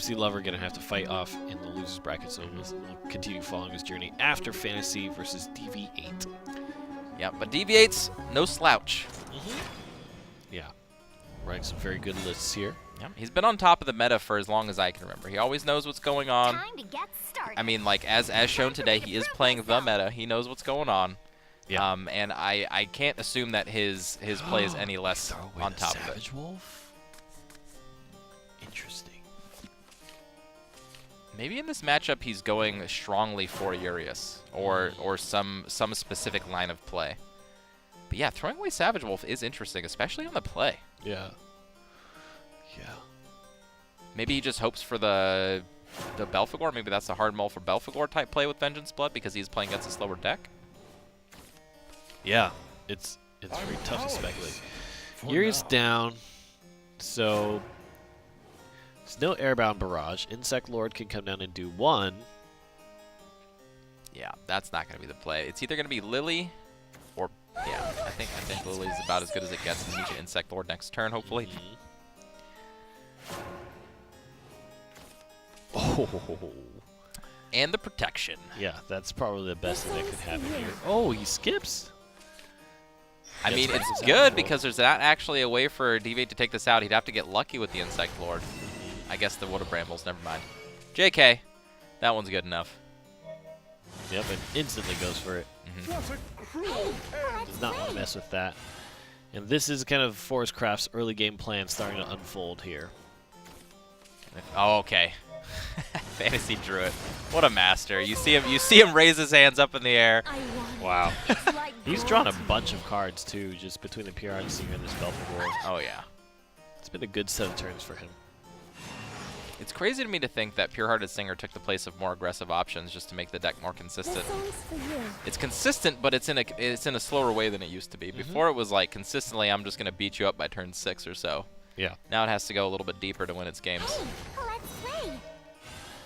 Fantasy Lover going to have to fight off in the losers bracket, so we'll continue following his journey after Fantasy versus DV8. Yeah, but DV8's no slouch. Yeah, running some very good lists here. Yeah, he's been on top of the meta for as long as I can remember. He always knows what's going on. Time to get started. I mean, like, as shown today, he is playing the meta. He knows what's going on. Yeah. And I can't assume that his play is any less on top of it. Savage Wolf? Interesting. Maybe in this matchup he's going strongly for Urius or some specific line of play. But yeah, throwing away Savage Wolf is interesting, especially on the play. Yeah. Yeah. Maybe he just hopes for the Belphegor. Maybe that's a hard mull for Belphegor type play with Vengeance Blood because he's playing against a slower deck. Yeah, it's very tough to speculate. Urius down, so there's no Airbound Barrage. Insect Lord can come down and do one. Yeah, that's not going to be the play. It's either going to be Lily or, yeah, I think Lily's about as good as it gets. And you can Insect Lord next turn, hopefully. Oh. And the protection. Yeah, that's probably the best thing that could happen here. Oh, he skips. I mean, it's good because there's not actually a way for DV8 to take this out. He'd have to get lucky with the Insect Lord. I guess the Wood of Brambles, never mind. JK, that one's good enough. Yep, and instantly goes for it. Does not want to mess with that. And this is kind of Forestcraft's early game plan starting to unfold here. Oh, okay. Fantasy Druid. What a master. You see him raise his hands up in the air. Wow. He's drawn a bunch of cards too, just between the Pure Heart Singer and this Belphegor. Oh yeah. It's been a good set of turns for him. It's crazy to me to think that Pure Hearted Singer took the place of more aggressive options just to make the deck more consistent. It's consistent, but it's in a slower way than it used to be. Before it was like consistently, I'm just gonna beat you up by turn 6 or so. Yeah. Now it has to go a little bit deeper to win its games.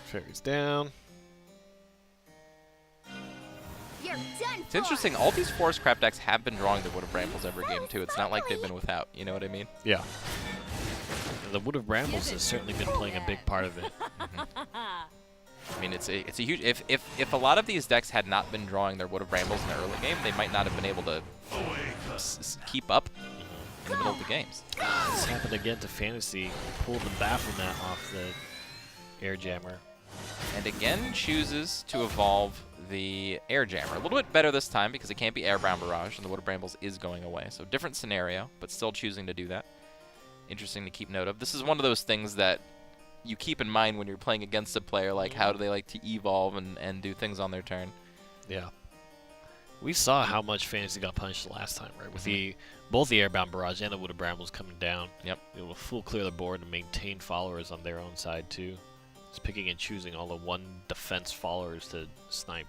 Fairies down. It's interesting, all these Forestcraft decks have been drawing the Wood of Brambles every game too. It's not like they've been without, you know what I mean? Yeah. And the Wood of Brambles has certainly been playing a big part of it. I mean, it's a huge. If a lot of these decks had not been drawing their Wood of Brambles in the early game, they might not have been able to keep up in the middle of the games. This happened again to Fantasy. Pulled the Baphomet off the Air Jammer. And again chooses to evolve the Air Jammer. A little bit better this time because it can't be Airbound Barrage, and the Wood of Brambles is going away. So different scenario, but still choosing to do that. Interesting to keep note of. This is one of those things that you keep in mind when you're playing against a player, like how do they like to evolve and do things on their turn. Yeah. We saw how much Fantasy got punished last time, right? With both the Airbound Barrage and the Wood of Brambles coming down. Yep. Able to full clear the board and maintain followers on their own side too. Just picking and choosing all the one defense followers to snipe.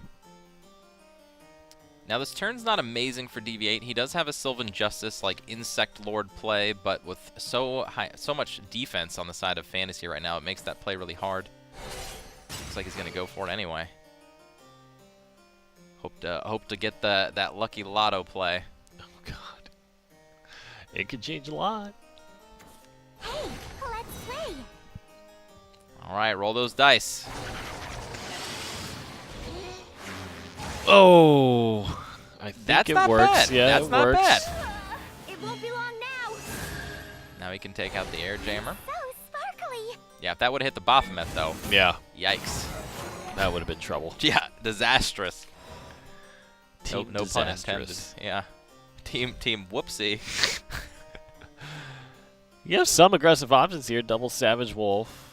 Now this turn's not amazing for DV8. He does have a Sylvan Justice like Insect Lord play, but with so much defense on the side of Fantasy right now, it makes that play really hard. Looks like he's gonna go for it anyway. Hope to get that lucky lotto play. Oh god, it could change a lot. Hey, let's play. All right, roll those dice. Oh, I think That's it not works. bad. Yeah, That's it not works. bad. It won't be long now. Now he can take out the Air Jammer. So sparkly. Yeah, if that would have hit the Baphomet though. Yeah, Yikes. that would have been trouble. Yeah, disastrous. Team no pun intended. disastrous. Yeah. Team whoopsie. You have some aggressive options here. Double Savage Wolf.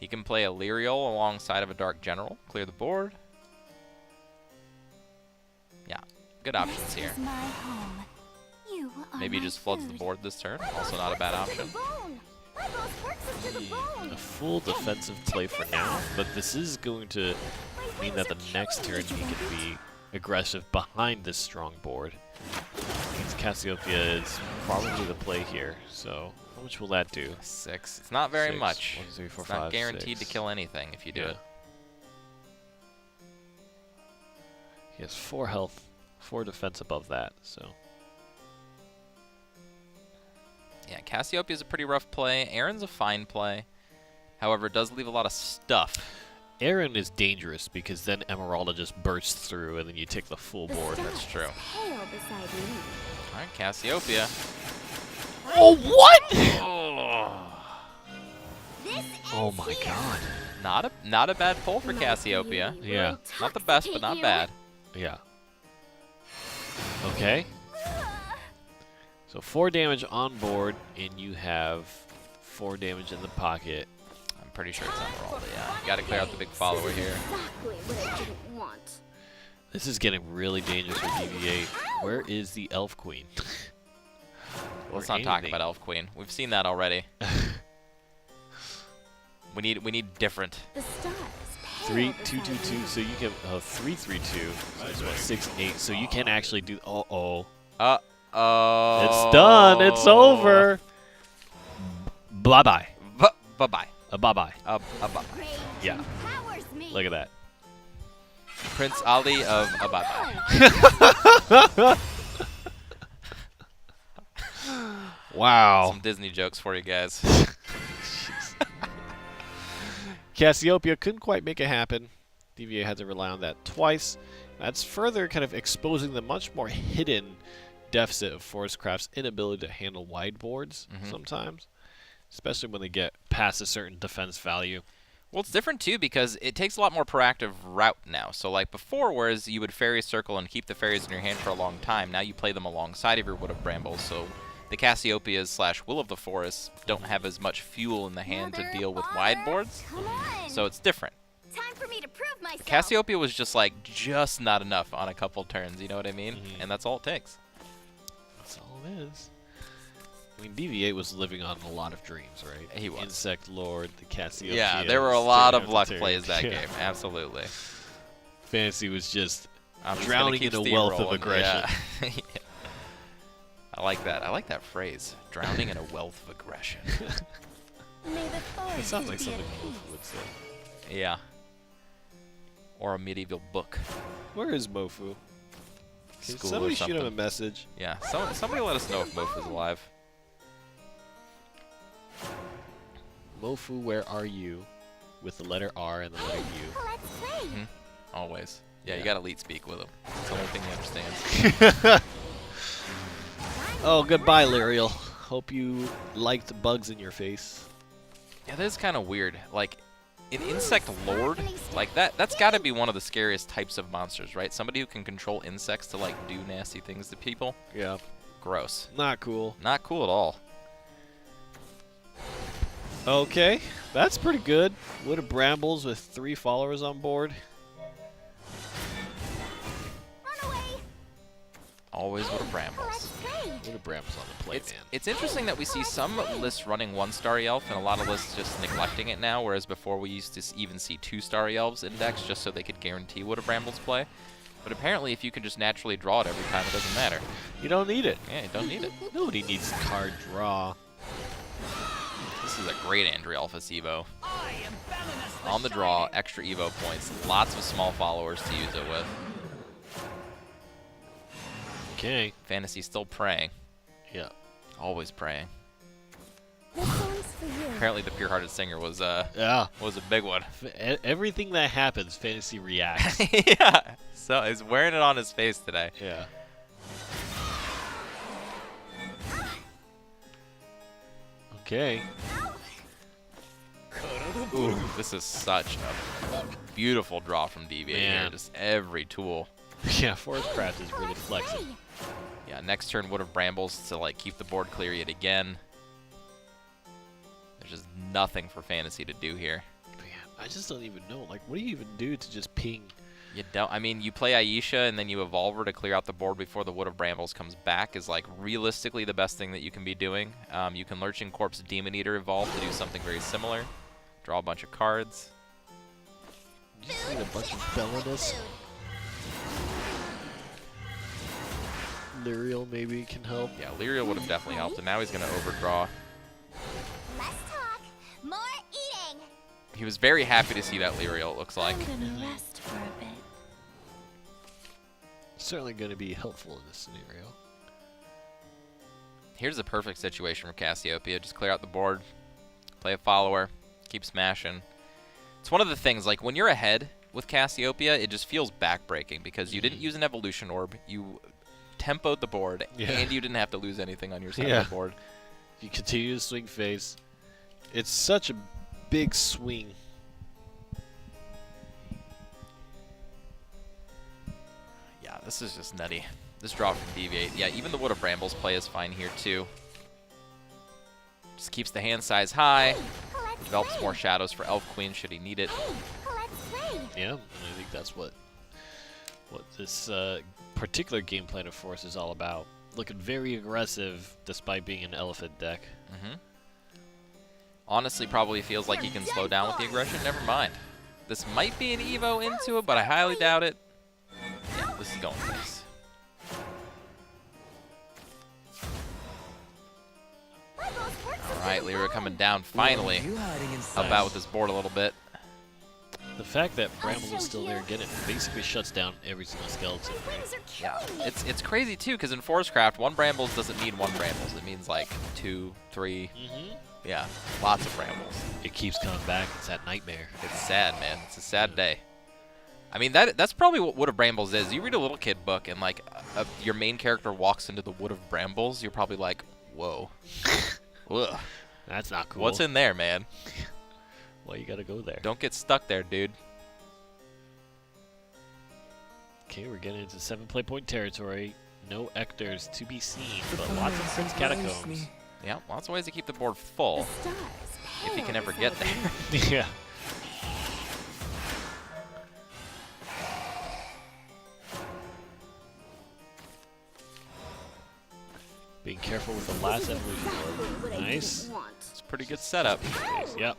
He can play a Lyrial alongside of a Dark General. Clear the board. Yeah, good options here. My home. You are Maybe he my just floods the food. board this turn. Also not a bad option. A full defensive play for now, but this is going to mean that the next turn he can be aggressive behind this strong board. Against Cassiopeia is probably the play here, so how much will that do? 6. It's not very 6. much. 1, 2, 3, 4, It's not 5, guaranteed 6. to kill anything if you do it. He has 4 health, 4 defense above that, so. Yeah, Cassiopeia is a pretty rough play. Aaron's a fine play. However, it does leave a lot of stuff. Aaron is dangerous because then Emeralda just bursts through and then you take the full board. That's true. Pale beside me. All right, Cassiopeia. Oh, what? This Oh ends my here. god. Not a bad pull for Cassiopeia. Yeah. Not the best, but not bad. Yeah. Okay. So 4 damage on board, and you have 4 damage in the pocket. I'm pretty sure it's Emeralda, yeah. You gotta clear out the big follower here. Exactly what I didn't want. This is getting really dangerous for DV8. Where is the Elf Queen? Let's Or not talk anything. about Elf Queen. We've seen that already. we need different. The stars. 3 2 2 2. So you can 3 3 2. So it's what 6 8. So you can actually do. Oh. It's done. It's over. Bye bye. Bye-bye. Bye bye. Bye-bye. Yeah. Look at that. Prince Ali of bye-bye. Wow. Some Disney jokes for you guys. Cassiopeia couldn't quite make it happen. DV8 had to rely on that twice. That's further kind of exposing the much more hidden deficit of Forest Craft's inability to handle wide boards sometimes, especially when they get past a certain defense value. Well, it's different too because it takes a lot more proactive route now. So like before, whereas you would fairy circle and keep the fairies in your hand for a long time, now you play them alongside of your Wood of Brambles. So the Cassiopeias / Will of the Forest don't have as much fuel in the hand to deal with wide boards. Come on. So it's different. Time for me to prove myself. Cassiopeia was just like just not enough on a couple turns, you know what I mean? And that's all it takes. That's all it is. I mean, DV8 was living on a lot of dreams, right? He was. Insect Lord, the Cassiopeia. Yeah, there were a lot of turn luck after turn. plays that Yeah. game. Absolutely. Fantasy was just I'm just drowning gonna in keep a wealth of steamrolling. aggression. Yeah. I like that. I like that phrase. Drowning in a wealth of aggression. May the forest It sounds like be something at Wolf peace. would say. Yeah. Or a medieval book. Where is Mofu? Can School or somebody shoot him a something. message? Yeah. Somebody let us know if Mof is alive. Mofu, where are you? With the letter R and the letter U. Let's play. Always. Yeah, Yeah. you gotta elite speak with him. It's the only thing he understands. Oh, goodbye, Lyriel. Hope you liked bugs in your face. Yeah, that is kind of weird. Like, an insect lord, like that's got to be one of the scariest types of monsters, right? Somebody who can control insects to like do nasty things to people. Yeah. Gross. Not cool. Not cool at all. Okay, that's pretty good. Wood of Brambles with 3 followers on board. Run away. Always Wood of Brambles. Let's play. Wood of Brambles on the plate, man. It's interesting that we see some lists running 1-star elf and a lot of lists just neglecting it now, whereas before we used to even see 2-star elves indexed just so they could guarantee Wood of Brambles play. But apparently if you can just naturally draw it every time, it doesn't matter. You don't need it. Yeah, you don't need it. Nobody needs card draw. This is a great Andrew Alphys Evo. On the draw, extra Evo points, lots of small followers to use it with. Okay. Fantasy still praying. Yeah. Always praying. This one's for you. Apparently the Pure-Hearted Singer was Yeah. a big one. Everything that happens, Fantasy reacts. Yeah. So he's wearing it on his face today. Yeah. Okay. Ooh, this is such a beautiful draw from DV8 here. Man. Just every tool. Yeah, Forest Craft is really flexing. Play. Yeah, next turn Wood of Brambles to like keep the board clear yet again. There's just nothing for Fantasy to do here. Man, I just don't even know. Like, what do you even do to just ping? You don't. I mean, you play Aisha and then you evolve her to clear out the board before the Wood of Brambles comes back is like realistically the best thing that you can be doing. You can Lurching Corpse Demon Eater evolve to do something very similar. Draw a bunch of cards. You just need a bunch of Belladus. Lyriel maybe can help. Yeah, Lyriel would have definitely helped, and now he's going to overdraw. Less talk, more eating. He was very happy to see that Lyriel, it looks like. I'm gonna rest for a bit. Certainly going to be helpful in this scenario. Here's a perfect situation for Cassiopeia. Just clear out the board, play a follower, Keep smashing. It's one of the things, like, when you're ahead with Cassiopeia, it just feels backbreaking because you didn't use an evolution orb, you tempoed the board, and you didn't have to lose anything on your side of the board. You continue to swing face. It's such a big swing. Yeah, this is just nutty. This draw from DV8. Yeah, even the Wood of Brambles play is fine here, too. Just keeps the hand size high. Develops more shadows for Elf Queen should he need it. Yeah, and I think that's what this particular game plan of Force is all about. Looking very aggressive despite being an elephant deck. Honestly, probably feels like he can slow down with the aggression. Never mind. This might be an Evo into it, but I highly doubt it. Yeah, this is going face. Alright, Lyra coming down finally. About with this board a little bit. The fact that Bramble is still there again, it basically shuts down every single skeleton. Yeah, it's crazy too, because in Forestcraft, 1 Brambles doesn't mean 1 Brambles. It means like 2, 3. Yeah, lots of Brambles. It keeps coming back. It's that nightmare. It's sad, man. It's a sad day. I mean, that's probably what Wood of Brambles is. You read a little kid book, and like your main character walks into the Wood of Brambles, you're probably like, whoa. Ugh. That's not cool. What's in there, man? Well, you gotta go there. Don't get stuck there, dude. Okay, we're getting into 7 play point territory. No Ectors to be seen, but lots of Prince Catacombs. Yeah, lots of ways to keep the board full. If you can ever get there. Yeah. Being careful with the last evolution orb. Nice. It's a pretty good setup. Yep.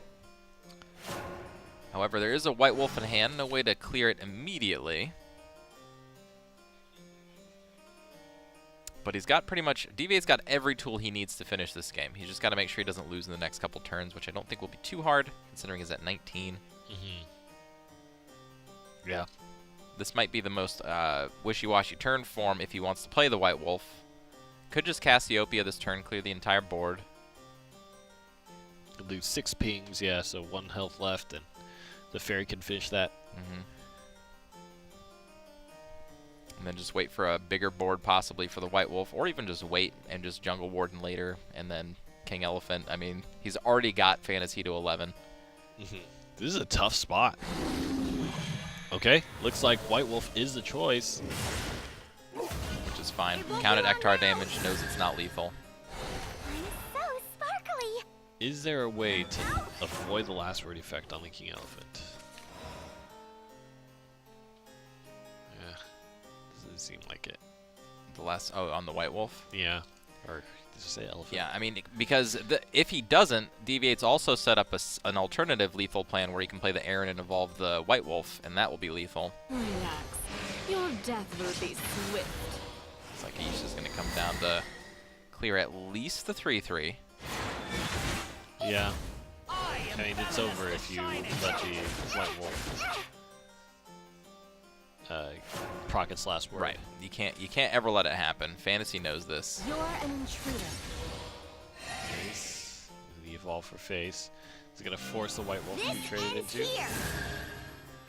However, there is a White Wolf in hand. No way to clear it immediately. But he's got pretty much... DV8's got every tool he needs to finish this game. He's just got to make sure he doesn't lose in the next couple turns, which I don't think will be too hard, considering he's at 19. Yeah. This might be the most wishy-washy turn form if he wants to play the White Wolf. Could just Cassiopeia this turn, clear the entire board. Lose 6 pings, yeah, so 1 health left, and the fairy can finish that. And then just wait for a bigger board possibly for the White Wolf, or even just wait and just Jungle Warden later, and then King Elephant. I mean, he's already got Fantasy to 11. This is a tough spot. Okay, looks like White Wolf is the choice. Which is fine. Counted Ektar damage, knows it's not lethal. So sparkly. Is there a way to avoid the last word effect on the King Elephant? Yeah, doesn't seem like it. The last, oh, on the White Wolf? Yeah, or did you say elephant? Yeah, I mean, because if he doesn't, DV8's also set up an alternative lethal plan where he can play the Aaron and evolve the White Wolf, and that will be lethal. Relax. Your death will be swift. It's like he's just going to come down to clear at least the 3-3. Yeah. I mean, it's over if you let the White Wolf proc its last word. Right. You can't ever let it happen. Fantasy knows this. You're an intruder. Nice. The evolve for face. Is it going to force the White Wolf to be This traded ends into? here.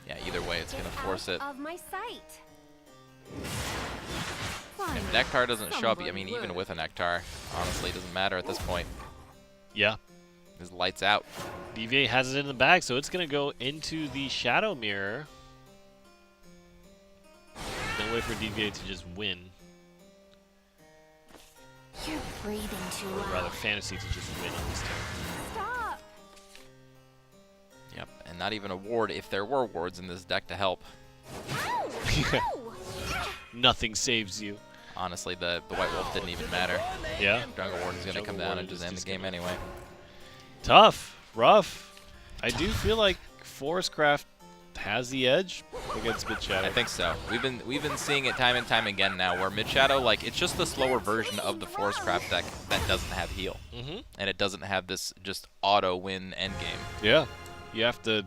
Yeah, either way, it's going to force it. Of my sight. If Nektar doesn't show up, I mean, even with a Nektar, honestly, it doesn't matter at this point. Yeah. His lights out. DV8 has it in the bag, so it's going to go into the Shadow Mirror. No way for DV8 to just win. You're breathing too Or loud. rather, Fantasy to just win on this turn. Stop. Yep, and not even a ward if there were wards in this deck to help. Ow. Nothing saves you. Honestly, the White Wolf didn't even matter. Yeah. Jungle Warden's going to Jungle come down Warden and just is end the just game gonna- anyway. Tough. Rough. I do feel like Forestcraft has the edge against Mid Shadow. I think so. We've been seeing it time and time again now, where Mid Shadow, like, it's just the slower version of the Forestcraft deck that doesn't have heal, and it doesn't have this just auto win endgame. Yeah. You have to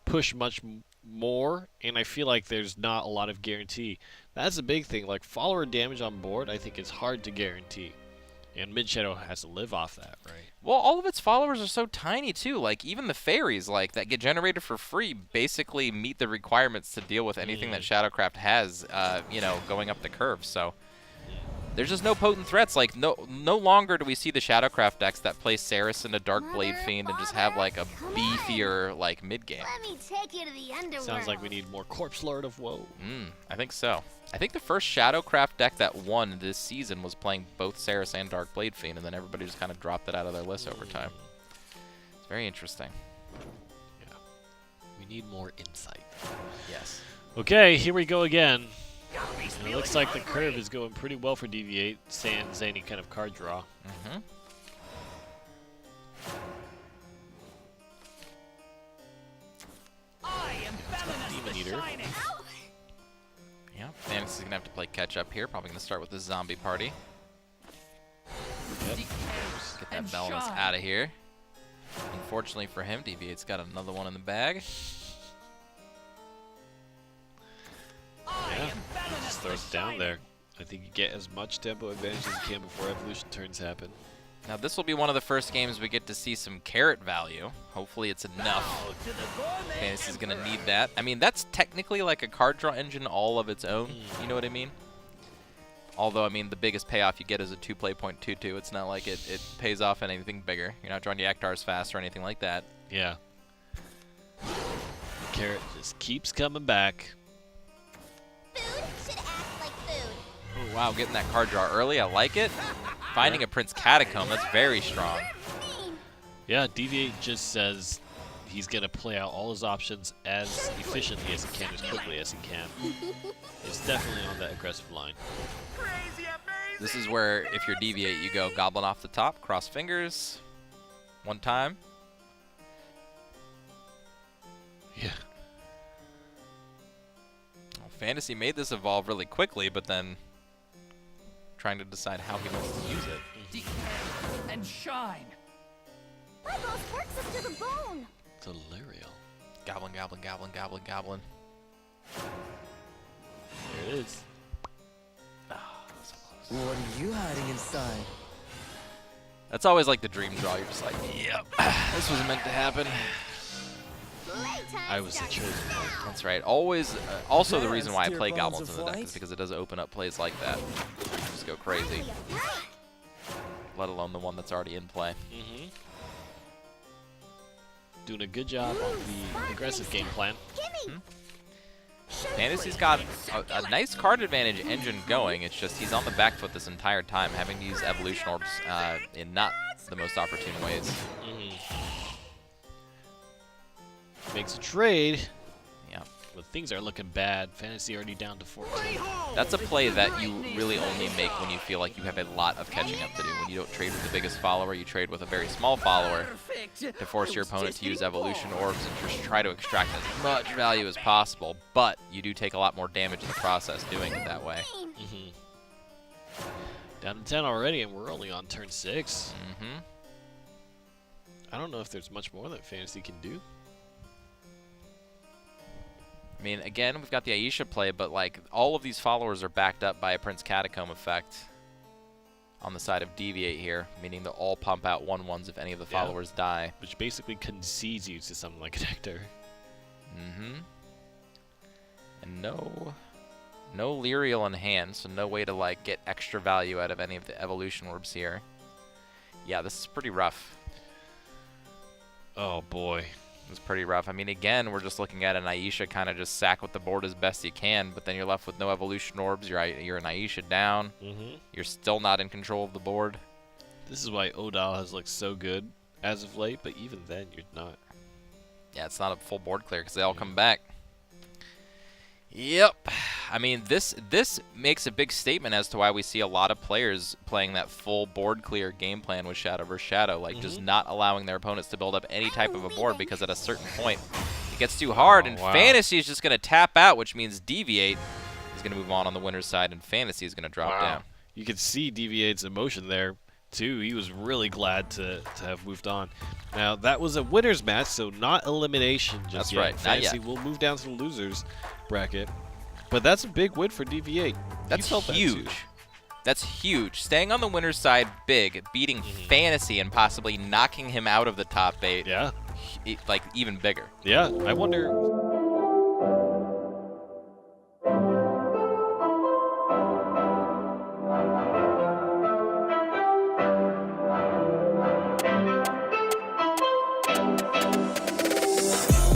push much more, and I feel like there's not a lot of guarantee. That's a big thing. Like, follower damage on board, I think is hard to guarantee. And Mid Shadow has to live off that, right? Well, all of its followers are so tiny too. Like even the fairies, like that get generated for free, basically meet the requirements to deal with anything that Shadowcraft has, you know, going up the curve. So there's just no potent threats. Like no longer do we see the Shadowcraft decks that play Saris into Dark Blade Fiend and just have like a beefier like mid game. Let me take you to the underworld. Sounds like we need more Corpse Lord of Woe. I think so. I think the first Shadowcraft deck that won this season was playing both Saris and Dark Blade Fiend, and then everybody just kind of dropped it out of their list over time. It's very interesting. Yeah. We need more insight. Yes. Okay, here we go again. And it looks like the curve is going pretty well for DV8, sans any kind of card draw. Demon Eater. Yeah, Fantasy's going to have to play catch up here. Probably going to start with the zombie party. Yep. Get that balance out of here. Unfortunately for him, DV8's got another one in the bag. Yeah, just throws it down there. I think you get as much tempo advantage as you can before evolution turns happen. Now this will be one of the first games we get to see some carrot value. Hopefully it's enough. Fantasy's gonna need that. I mean, that's technically like a card draw engine all of its own. You know what I mean? Although, I mean, the biggest payoff you get is a 2-play .22. It's not like it pays off in anything bigger. You're not drawing your Aktars fast or anything like that. Yeah. The carrot just keeps coming back. Food should act like food. Oh, wow, getting that card draw early. I like it. Finding a Prince Catacomb, that's very strong. Yeah, DV8 just says he's going to play out all his options as efficiently as he can, as quickly as he can. He's definitely on that aggressive line. This is where, if you're DV8, you go Goblin off the top, cross fingers, one time. Yeah. Well, Fantasy made this evolve really quickly, but then trying to decide how he wants to use it. And shine. My boss works us to the bone. Delirial. Goblin, goblin, goblin, goblin, goblin. There it is. What are you hiding inside? That's always like the dream draw. You're just like, yep, this was meant to happen. I was the chosen one. That's right. Always. Also, the reason why I play goblins in the deck is because it does open up plays like that. Just go crazy. Let alone the one that's already in play. Doing a good job on the aggressive game plan. Fantasy's got a nice card advantage engine going. It's just he's on the back foot this entire time, having to use evolution orbs in not the most opportune ways. Makes a trade. Yeah. But things are looking bad. Fantasy already down to 14. That's a play that you really only make when you feel like you have a lot of catching up to do. When you don't trade with the biggest follower, you trade with a very small follower to force your opponent to use evolution orbs and just try to extract as much value as possible. But you do take a lot more damage in the process doing it that way. Down to 10 already, and we're only on turn 6. I don't know if there's much more that Fantasy can do. I mean, again, we've got the Aisha play, but like all of these followers are backed up by a Prince Catacomb effect on the side of DV8 here, meaning they'll all pump out 1/1s if any of the followers die. Which basically concedes you to something like a Nectar. And no Lyrial in hand, so no way to like get extra value out of any of the evolution orbs here. Yeah, this is pretty rough. Oh boy. It's pretty rough. I mean, again, we're just looking at an Aisha kind of just sack with the board as best you can, but then you're left with no evolution orbs. You're an Aisha down. You're still not in control of the board. This is why Odal has looked so good as of late, but even then, you're not. Yeah, it's not a full board clear because they all come back. Yep. I mean, this makes a big statement as to why we see a lot of players playing that full board clear game plan with Shadowverse Shadow, like just not allowing their opponents to build up any type of a board, because at a certain point it gets too hard, and Fantasy is just going to tap out, which means DV8 is going to move on the winner's side, and Fantasy is going to drop down. You could see DV8's emotion there, too. He was really glad to have moved on. Now, that was a winner's match, so not elimination just That's yet. right, not Fantasy yet. will move down to the losers bracket. But that's a big win for DV8. That's You felt huge. That too. That's huge. Staying on the winner's side big, beating Fantasy and possibly knocking him out of the top 8. Yeah. Like, even bigger. Yeah, I wonder